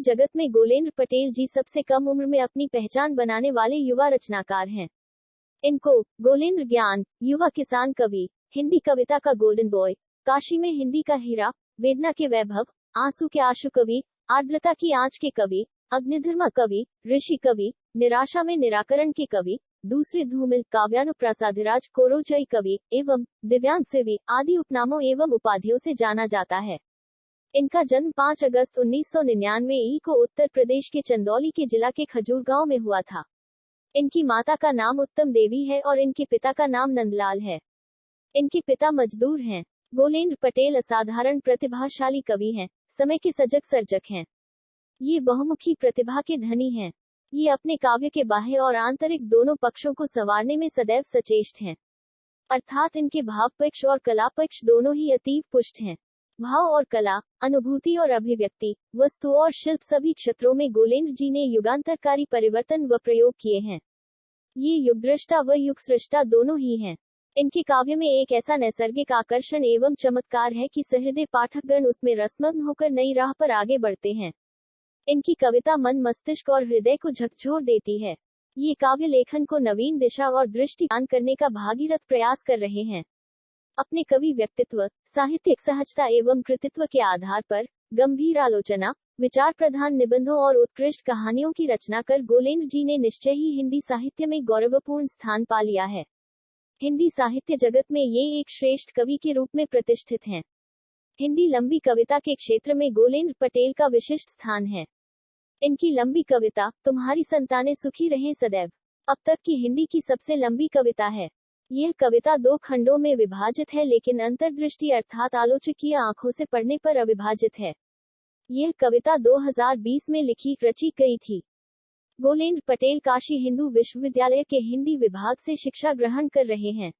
जगत में गोलेंद्र पटेल जी सबसे कम उम्र में अपनी पहचान बनाने वाले युवा रचनाकार हैं। इनको गोलेंद्र ज्ञान, युवा किसान कवि, हिंदी कविता का गोल्डन बॉय, काशी में हिंदी का हीरा, वेदना के वैभव, आंसू के आशु कवि, आर्द्रता की आंच के कवि, अग्निधर्मा कवि, ऋषि कवि, निराशा में निराकरण के कवि, दूसरे धूमिल, काव्यानुप्रासादिराज, कोरोचई कवि एवं दिव्यांग सेवी आदि उपनामों एवं उपाधियों से जाना जाता है। इनका जन्म 5 अगस्त 1999 को उत्तर प्रदेश के चंदौली के जिला के खजूर गांव में हुआ था। इनकी माता का नाम उत्तम देवी है और इनके पिता का नाम नंदलाल है। इनके पिता मजदूर हैं। गोलेंद्र पटेल असाधारण प्रतिभाशाली कवि हैं, समय के सजग सर्जक हैं। ये बहुमुखी प्रतिभा के धनी हैं। ये अपने काव्य के बाह्य और आंतरिक दोनों पक्षों को संवारने में सदैव सचेष्ट हैं। अर्थात इनके भाव पक्ष और कला पक्ष दोनों ही अतीव पुष्ट हैं। भाव और कला, अनुभूति और अभिव्यक्ति, वस्तु और शिल्प सभी क्षेत्रों में गोलेंद्र जी ने युगांतरकारी परिवर्तन व प्रयोग किए हैं। ये युगदृष्टा व युग सृष्टा दोनों ही हैं। इनके काव्य में एक ऐसा नैसर्गिक आकर्षण एवं चमत्कार है कि सहृदय पाठकगण उसमें रसमग्न होकर नई राह पर आगे बढ़ते हैं। इनकी कविता मन, मस्तिष्क और हृदय को झकझोर देती है। ये काव्य लेखन को नवीन दिशा और दृष्टि दान करने का भागीरथ प्रयास कर रहे हैं। अपने कवि व्यक्तित्व, साहित्यिक सहजता एवं कृतित्व के आधार पर गंभीर आलोचना, विचार प्रधान निबंधों और उत्कृष्ट कहानियों की रचना कर गोलेंद्र जी ने निश्चय ही हिंदी साहित्य में गौरवपूर्ण स्थान पा लिया है। हिंदी साहित्य जगत में ये एक श्रेष्ठ कवि के रूप में प्रतिष्ठित हैं। हिंदी लंबी कविता के क्षेत्र में गोलेंद्र पटेल का विशिष्ट स्थान है। इनकी लंबी कविता तुम्हारी संतानें सुखी रहें सदैव अब तक की हिंदी की सबसे लंबी कविता है। यह कविता 2 खंडों में विभाजित है, लेकिन अंतर्दृष्टि अर्थात आलोचकीय आंखों से पढ़ने पर अविभाजित है। यह कविता 2020 में लिखी रची गई थी। गोलेंद्र पटेल काशी हिंदू विश्वविद्यालय के हिंदी विभाग से शिक्षा ग्रहण कर रहे हैं।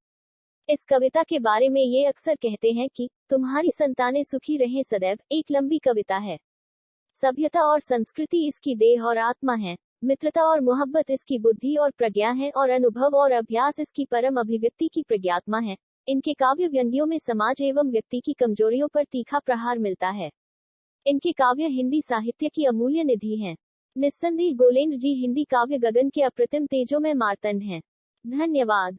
इस कविता के बारे में ये अक्सर कहते हैं कि तुम्हारी संतानें सुखी रहें सदैव एक लंबी कविता है। सभ्यता और संस्कृति इसकी देह और आत्मा है, मित्रता और मोहब्बत इसकी बुद्धि और प्रज्ञा है और अनुभव और अभ्यास इसकी परम अभिव्यक्ति की प्रज्ञात्मा है। इनके काव्य व्यंग्यों में समाज एवं व्यक्ति की कमजोरियों पर तीखा प्रहार मिलता है। इनके काव्य हिंदी साहित्य की अमूल्य निधि हैं। निस्संदेह गोलेंद्र जी हिंदी काव्य गगन के अप्रतिम तेजों में मार्तंड हैं। धन्यवाद।